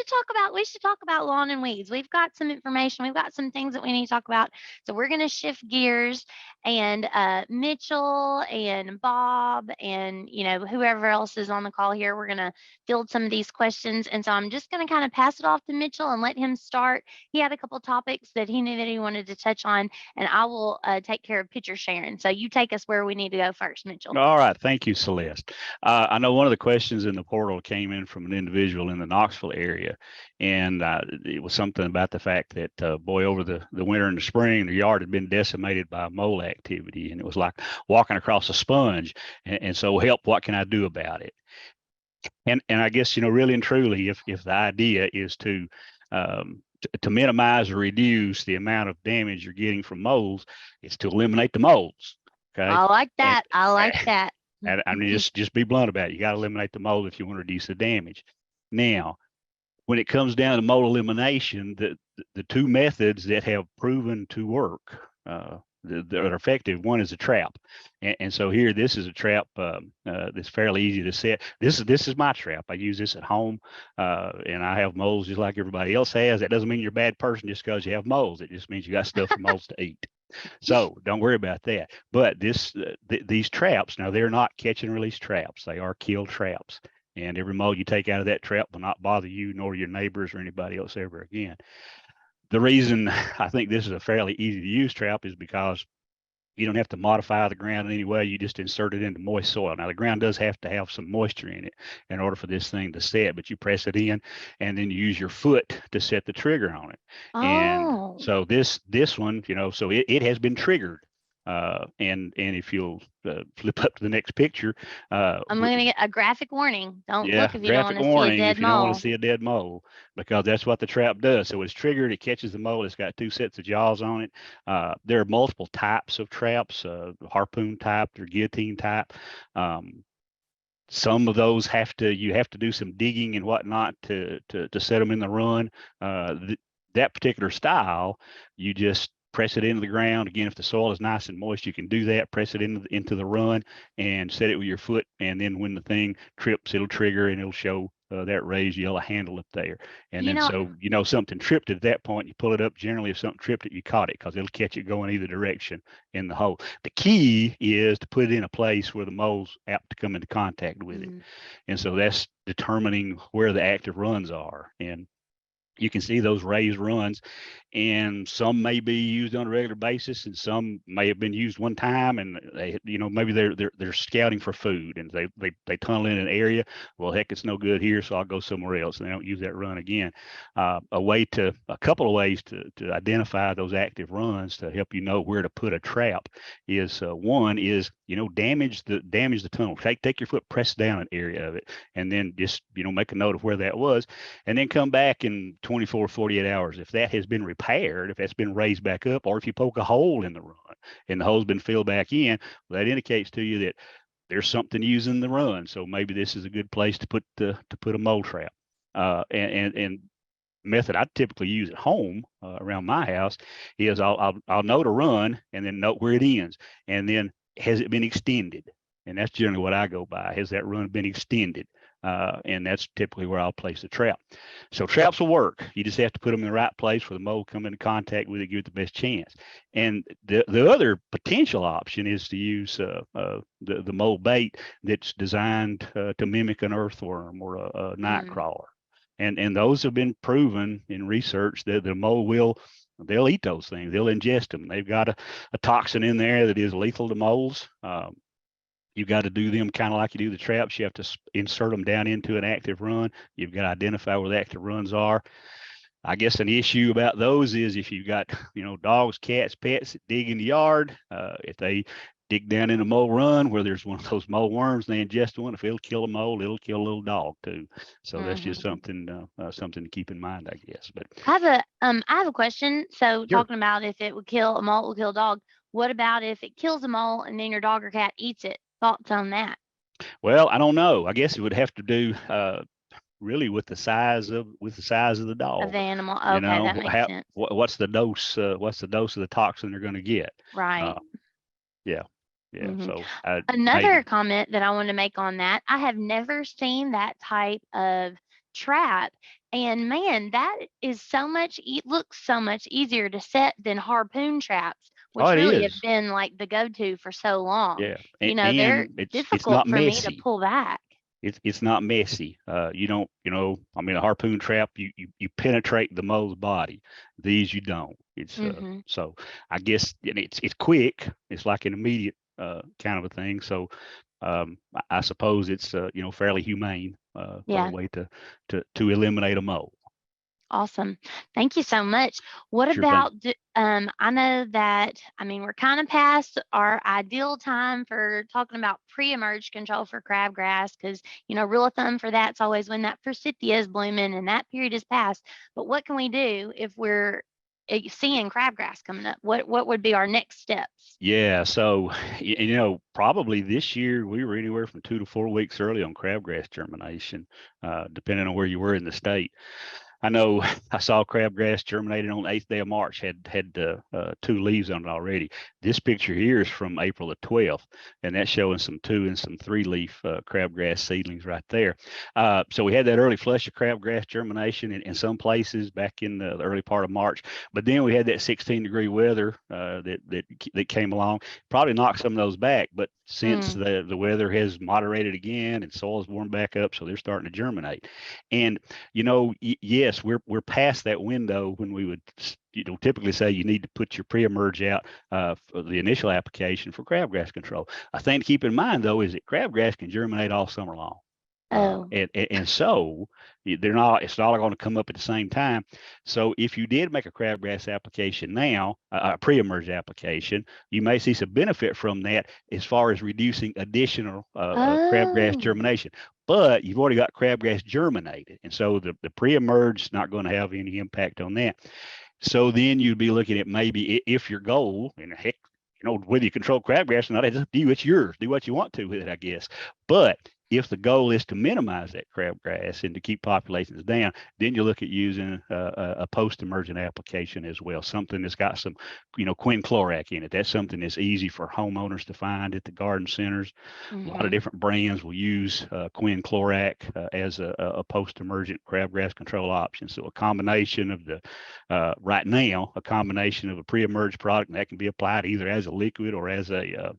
should talk about lawn and weeds. We've got some information. We've got some things that we need to talk about. So we're going to shift gears, and Mitchell and Bob and whoever else is on the call here, we're going to field some of these questions. And so I'm just going to kind of pass it off to Mitchell and let him start. He had a couple topics that he knew that he wanted to touch on, and I will take care of picture sharing. So you take us where we need to go first, Mitchell. All right. Thank you, Celeste. I know one of the questions in the portal came in from an individual in the Knoxville area, and it was something about the fact that, boy, over the winter and the spring, the yard had been decimated by mole activity, and it was like walking across a sponge. And so help, what can I do about it? And I guess, really and truly, if the idea is to minimize or reduce the amount of damage you're getting from moles, it's to eliminate the moles. Okay. I like that. I like that. And I mean, just be blunt about it. You got to eliminate the mold if you want to reduce the damage. Now, when it comes down to mold elimination, the two methods that have proven to work that are effective, one is a trap, and so here, this is a trap that's fairly easy to set. This is my trap. I use this at home, and I have moles just like everybody else has. That doesn't mean you're a bad person just because you have moles. It just means you got stuff for moles to eat. So don't worry about that. But these traps, now they're not catch and release traps. They are kill traps. And every mole you take out of that trap will not bother you nor your neighbors or anybody else ever again. The reason I think this is a fairly easy to use trap is because you don't have to modify the ground in any way. You just insert it into moist soil. Now, the ground does have to have some moisture in it in order for this thing to set, but you press it in and then you use your foot to set the trigger on it. Oh. And so this one, so it has been triggered. And if you'll flip up to the next picture, I'm going to get a graphic warning. Don't look if you don't want to see a dead mole. Don't want to see a dead mole, because that's what the trap does. So it's triggered, it catches the mole. It's got two sets of jaws on it. There are multiple types of traps, harpoon type, or guillotine type. Some of those you have to do some digging and whatnot to set them in the run. That particular style, you just press it into the ground. Again, if the soil is nice and moist, you can do that. Press it into the run and set it with your foot. And then when the thing trips, it'll trigger and it'll show that raised yellow handle up there. And then so something tripped at that point, you pull it up. Generally, if something tripped it, you caught it, because it'll catch it going either direction in the hole. The key is to put it in a place where the mole's apt to come into contact with it. And so that's determining where the active runs are. And you can see those raised runs, and some may be used on a regular basis, and some may have been used one time, and they, maybe they're scouting for food, and they tunnel in an area. Well, heck, it's no good here, so I'll go somewhere else, and they don't use that run again. A couple of ways to identify those active runs to help you know where to put a trap is one is damage the tunnel. Take your foot, press down an area of it, and then just make a note of where that was, and then come back in 24, 48 hours. If that has been repaired, if that's been raised back up, or if you poke a hole in the run and the hole's been filled back in, well, that indicates to you that there's something using the run. So maybe this is a good place to put a mole trap. And method I typically use at home around my house is I'll note a run and then note where it ends, and then has it been extended? And that's generally what I go by. Has that run been extended? And that's typically where I'll place the trap. So traps will work. You just have to put them in the right place where the mole come into contact with it, give it the best chance. And the other potential option is to use the mole bait that's designed to mimic an earthworm or a night crawler. And those have been proven in research that the mole they'll eat those things. They'll ingest them. They've got a toxin in there that is lethal to moles. You've got to do them kind of like you do the traps. You have to insert them down into an active run. You've got to identify where the active runs are. I guess an issue about those is if you've got, dogs, cats, pets that dig in the yard, if they dig down in a mole run where there's one of those mole worms, and they ingest one, if it'll kill a mole, it'll kill a little dog too. So that's just something to keep in mind, I guess. But I have a question. So sure. Talking about if it would kill a mole, it will kill a dog. What about if it kills a mole and then your dog or cat eats it? Thoughts on that? Well, I don't know. I guess it would have to do really with the size of the dog, of the animal. Okay, that makes sense. What's the dose? What's the dose of the toxin they're going to get? Right. Yeah. So another comment that I want to make on that: I have never seen that type of trap And man, that is so much, looks so much easier to set than harpoon traps, Oh, which it really have is. been like the go-to for so long. Yeah, They're and it's difficult not for me to messy. pull back. It's not messy. You don't, I mean, a harpoon trap, you penetrate the mole's body. These you don't. It's Hmm. so I guess and it's quick. It's like an immediate kind of a thing. So I suppose it's fairly humane for a Yeah. way to eliminate a mole. Awesome. Thank you so much. What Sure thing. about, I know that, I mean, we're kind of past our ideal time for talking about pre-emerge control for crabgrass because, rule of thumb for that's always when that forsythia is blooming and that period is past. But what can we do if we're seeing crabgrass coming up? What would be our next steps? Yeah, so probably this year we were anywhere from 2 to 4 weeks early on crabgrass germination, depending on where you were in the state. I know I saw crabgrass germinated on the 8th day of March, had 2 leaves on it already. This picture here is from April the 12th, and that's showing some 2 and some 3 leaf crabgrass seedlings right there. So we had that early flush of crabgrass germination in some places back in the early part of March, but then we had that 16-degree weather that came along, probably knocked some of those back. But since Mm. the weather has moderated again and soil's warmed back up, so they're starting to germinate. And yes, we're past that window when we would, typically say you need to put your pre-emerge out for the initial application for crabgrass control. A thing to keep in mind, though, is that crabgrass can germinate all summer long. Oh, And so they're not, it's not all going to come up at the same time. So if you did make a crabgrass application now, a pre-emerge application, you may see some benefit from that as far as reducing additional crabgrass oh, germination. But you've already got crabgrass germinated. And so the pre-emerge is not going to have any impact on that. So then you'd be looking at maybe if your goal, and heck, whether you control crabgrass or not, it's up to you. It's yours. Do what you want to with it, I guess. But if the goal is to minimize that crabgrass and to keep populations down, then you look at using a post-emergent application as well, something that's got some, quinclorac in it. That's something that's easy for homeowners to find at the garden centers. A lot of mm-hmm. different brands will use quinclorac as a post-emergent crabgrass control option. So a combination of right now, a combination of a pre-emerged product, and that can be applied either as a liquid or as a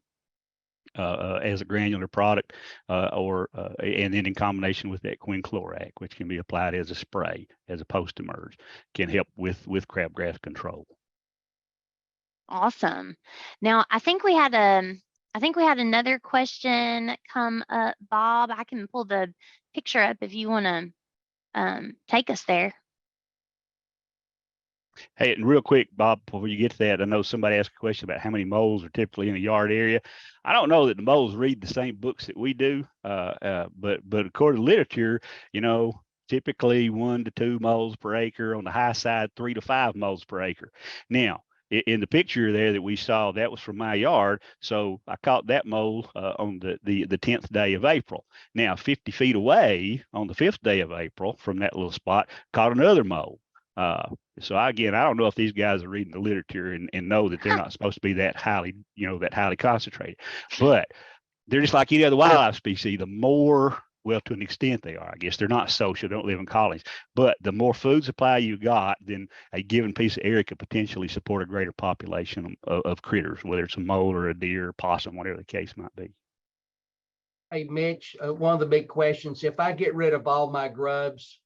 granular product, and then in combination with that quinclorac, which can be applied as a spray, as a post-emerge, can help with crabgrass control. Awesome. Now, I think we had another question come up, Bob. I can pull the picture up if you want to take us there. Hey, and real quick, Bob, before you get to that, I know somebody asked a question about how many moles are typically in a yard area. I don't know that the moles read the same books that we do, but according to literature, typically 1 to 2 moles per acre. On the high side, 3 to 5 moles per acre. Now, in the picture there that we saw, that was from my yard. So I caught that mole on the 10th day of April. Now, 50 feet away on the 5th day of April from that little spot, caught another mole. So again, I don't know if these guys are reading the literature and know that they're not supposed to be that highly concentrated, but they're just like any other wildlife species. The more, well, to an extent they are, I guess they're not social, don't live in colonies, but the more food supply you got, then a given piece of area could potentially support a greater population of critters, whether it's a mole or a deer, or possum, whatever the case might be. Hey, Mitch, one of the big questions, if I get rid of all my grubs,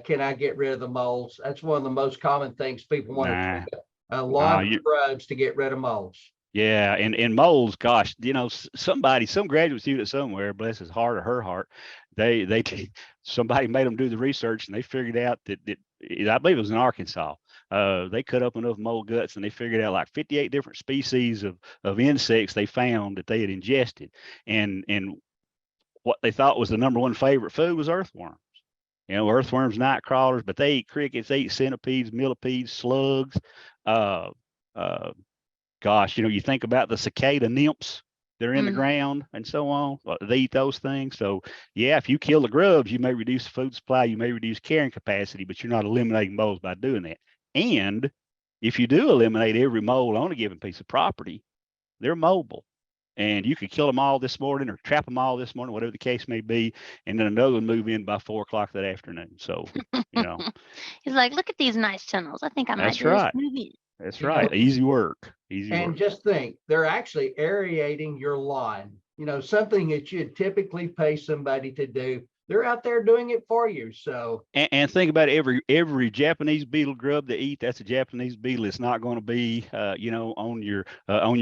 can I get rid of the moles? That's one of the most common things people want to Nah, do. A lot of grubs to get rid of moles. yeah, and moles, gosh, some graduate student somewhere, bless his heart or her heart, they somebody made them do the research and they figured out that I believe it was in Arkansas. They cut up enough mole guts and they figured out like 58 different species of insects they found that they had ingested, and what they thought was the number one favorite food was earthworms. Earthworms, night crawlers, but they eat crickets, they eat centipedes, millipedes, slugs. Uh, uh, Gosh, you think about the cicada nymphs, they're in the Mm. ground and so on. They eat those things. So yeah, if you kill the grubs, you may reduce the food supply, you may reduce carrying capacity, but you're not eliminating moles by doing that. And if you do eliminate every mole on a given piece of property, they're mobile. and you could kill them all this morning or trap them all this morning, whatever the case may be, and then another one move in by 4 o'clock that afternoon. So, you know, He's like, look at these nice tunnels. I think I might that's just right. move in. That's You right. know, Easy work. Easy And work. just think, they're actually aerating your lawn. You know, something that you'd typically pay somebody to do. They're out there doing it for you. So, And think about it, every Japanese beetle grub they eat, that's a Japanese beetle. It's not going to be, you know, on your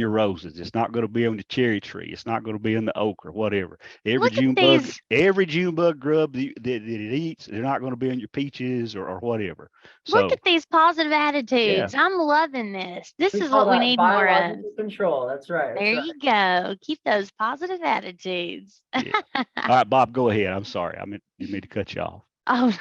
roses. It's not going to be on the cherry tree. It's not going to be in the oak or whatever. Every Look at June bug, these. every June bug grub that it eats, they're not going to be on your peaches or whatever. Look So at these positive attitudes. I'm loving this. This We is call what we that need more of. biological control. That's right. There That's you go. Keep those positive attitudes. yeah. All right, Bob, go ahead. I'm sorry. I meant you made to cut you off. Oh,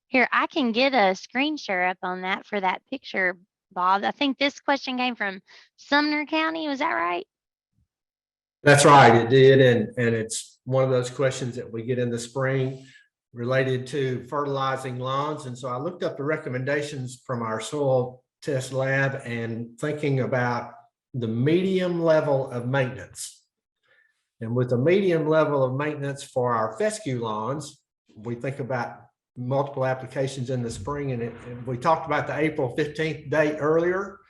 here, I can get a screen share up on that for that picture, Bob. I think this question came from Sumner County. Was that right? That's right, it did, and it's one of those questions that we get in the spring related to fertilizing lawns. And so I looked up the recommendations from our soil test lab and thinking about the medium level of maintenance. And with the medium level of maintenance for our fescue lawns, we think about multiple applications in the spring, and we talked about the April 15th date earlier.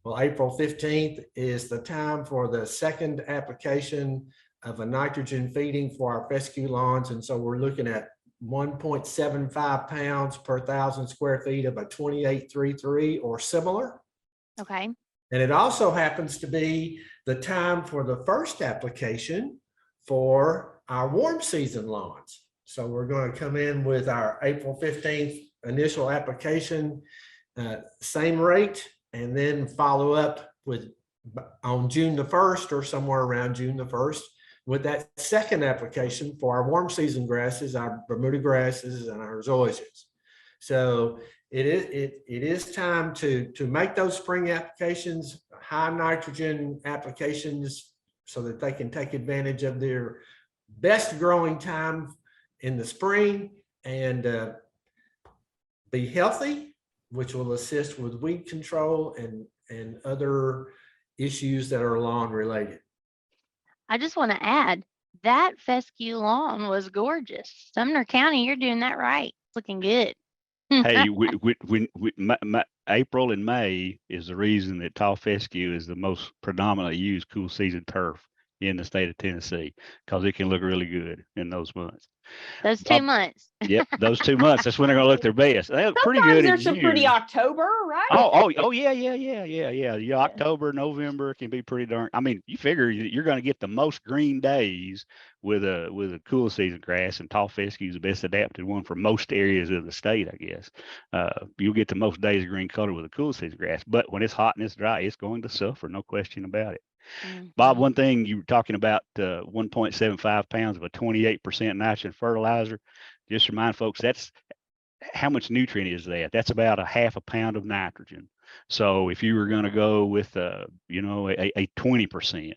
Well, April 15th is the time for the second application of a nitrogen feeding for our fescue lawns. And so we're looking at 1.75 pounds per 1,000 square feet of a 2833 or similar. Okay. And it also happens to be the time for the first application for our warm season lawns. So we're going to come in with our April 15th initial application, same rate, and then follow up with on June the 1st or somewhere around June the 1st with that second application for our warm season grasses, our Bermuda grasses and our zoysias. So it is time to make those spring applications, high nitrogen applications, so that they can take advantage of their best growing time in the spring and be healthy, which will assist with weed control and other issues that are lawn related. I just want to add that fescue lawn was gorgeous. Sumner County, you're doing that right. It's looking good. Hey, April and May is the reason that tall fescue is the most predominantly used cool season turf in the state of Tennessee, because it can look really good in those months. Those 2 months. Yep, those 2 months. That's when they're gonna look their best. They look pretty Sometimes good in there's some pretty June. October, right? Oh, yeah. October, November can be pretty darn. I mean, you figure you're going to get the most green days with a cool season grass, and tall fescue is the best adapted one for most areas of the state, I guess. You'll get the most days of green color with a cool season grass, but when it's hot and it's dry, it's going to suffer, no question about it. Bob, one thing you were talking about, 1.75 pounds of a 28% nitrogen fertilizer. Just remind folks, that's how much nutrient is that? That's about a half a pound of nitrogen. So if you were going to go with a 20%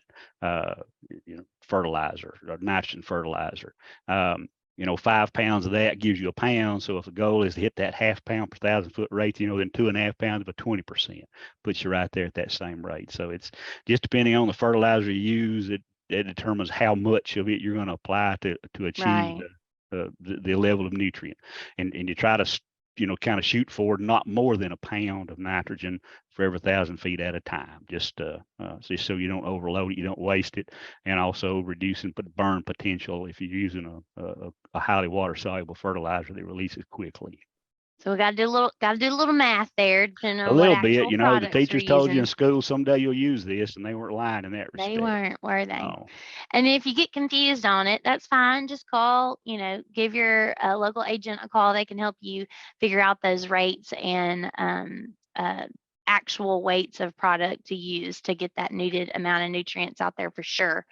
fertilizer, or nitrogen fertilizer, 5 pounds of that gives you a pound. So if the goal is to hit that half pound per 1,000 foot rate, then 2.5 pounds of a 20% puts you right there at that same rate. So it's just depending on the fertilizer you use, it determines how much of it you're going to apply to achieve Right. the level of nutrient, and you try to kind of shoot for not more than a pound of nitrogen for every 1,000 feet at a time, just so you don't overload it, you don't waste it, and also reducing burn potential if you're using a highly water soluble fertilizer that releases quickly. So we got to do a little math there, depending A on what little bit, actual the products we're teachers told you in using. school someday you'll use this, and they weren't lying in that respect. They weren't, were they? No. And if you get confused on it, that's fine. Just call, give your local agent a call. They can help you figure out those rates and actual weights of product to use to get that needed amount of nutrients out there for sure.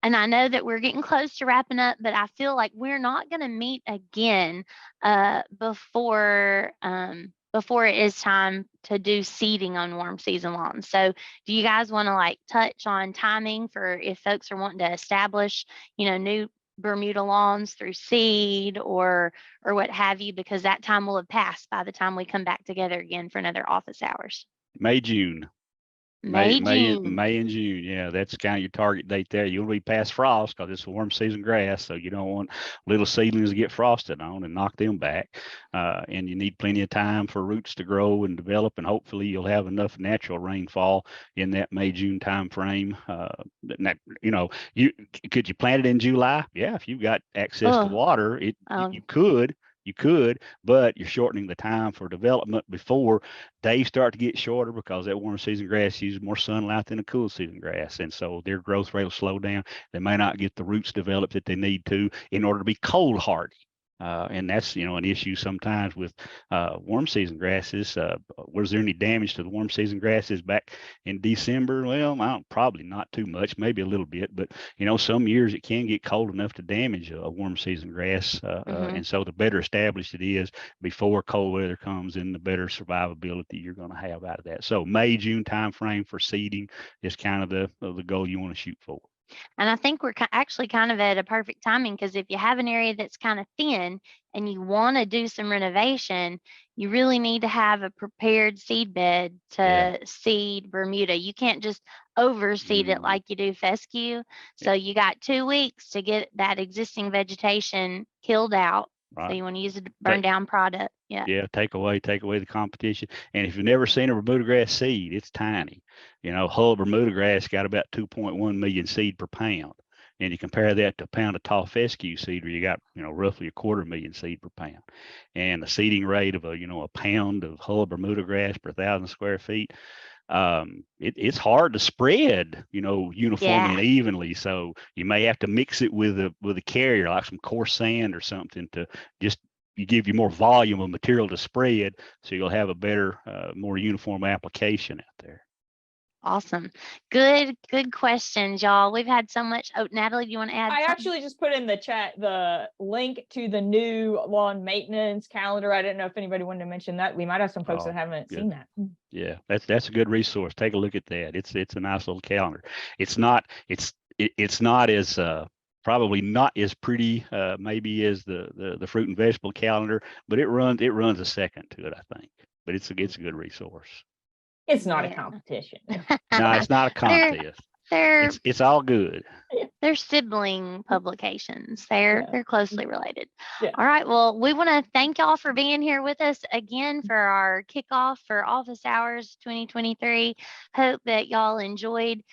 And I know that we're getting close to wrapping up, but I feel like we're not going to meet again before it is time to do seeding on warm season lawns. So do you guys want to touch on timing for if folks are wanting to establish, new Bermuda lawns through seed or what have you, because that time will have passed by the time we come back together again for another office hours. May, June. June. May and June. Yeah, that's kind of your target date there. You want to be past frost because it's a warm season grass, so you don't want little seedlings to get frosted on and knock them back. And you need plenty of time for roots to grow and develop, and hopefully you'll have enough natural rainfall in that May June time frame. Could you plant it in July? Yeah, if you've got access to water, you could. You could, but you're shortening the time for development before days start to get shorter because that warm season grass uses more sunlight than a cool season grass. And so their growth rate will slow down. They may not get the roots developed that they need to in order to be cold hardy. And that's, an issue sometimes with warm season grasses. Was there any damage to the warm season grasses back in December? Well, probably not too much, maybe a little bit, but some years it can get cold enough to damage a warm season grass. And so the better established it is before cold weather comes, and the better survivability you're going to have out of that. So May, June time frame for seeding is kind of the goal you want to shoot for. And I think we're actually kind of at a perfect timing, because if you have an area that's kind of thin and you want to do some renovation, you really need to have a prepared seed bed to seed Bermuda. You can't just overseed it like you do fescue. So you got 2 weeks to get that existing vegetation killed out. Right. So you want to use a burn down product. Yeah, take away the competition. And if you've never seen a Bermuda grass seed, it's tiny. Whole Bermuda grass got about 2.1 million seed per pound. And you compare that to a pound of tall fescue seed, where you got, roughly 250,000 seed per pound. And the seeding rate of a pound of whole Bermuda grass per 1,000 square feet, it's hard to spread, uniformly and evenly. So you may have to mix it with a carrier, like some coarse sand or something, to just give you more volume of material to spread, so you'll have a better, more uniform application out there. Awesome. Good questions, y'all. We've had so much. Oh, Natalie, do you want to add something? Actually just put in the chat the link to the new lawn maintenance calendar. I didn't know if anybody wanted to mention that. We might have some folks that haven't seen that. Yeah, that's a good resource. Take a look at that. It's a nice little calendar. It's not as probably not as pretty maybe as the fruit and vegetable calendar, but it runs a second to it, I think. But it's a good resource. It's not a competition. No, it's not a contest. It's all good. They're sibling publications. They're closely related. Yeah. All right. Well, we want to thank y'all for being here with us again for our kickoff for Office Hours 2023. Hope that y'all enjoyed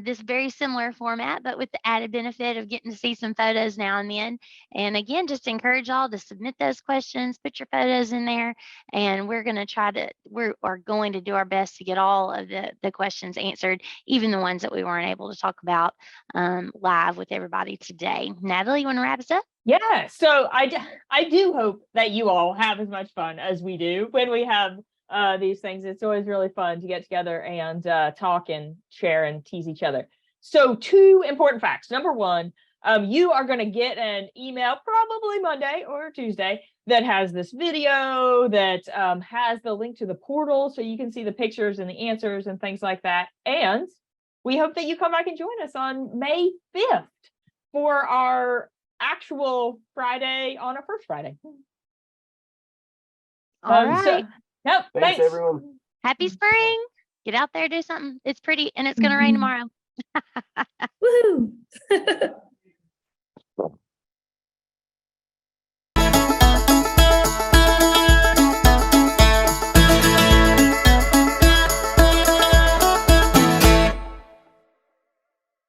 this very similar format, but with the added benefit of getting to see some photos now and then. And again, just encourage y'all to submit those questions, put your photos in there, and we are going to do our best to get all of the questions answered, even the ones that we weren't able to talk about live with everybody today. Natalie, you want to wrap us up? Yeah. So I do hope that you all have as much fun as we do when we have these things. It's always really fun to get together and talk and share and tease each other. So 2 important facts. Number 1, you are going to get an email probably Monday or Tuesday that has this video that has the link to the portal, so you can see the pictures and the answers and things like that. And we hope that you come back and join us on May 5th for our actual Friday on our first Friday. All right. Thanks everyone. Happy spring. Get out there, do something. It's pretty, and it's going to rain tomorrow. Woohoo!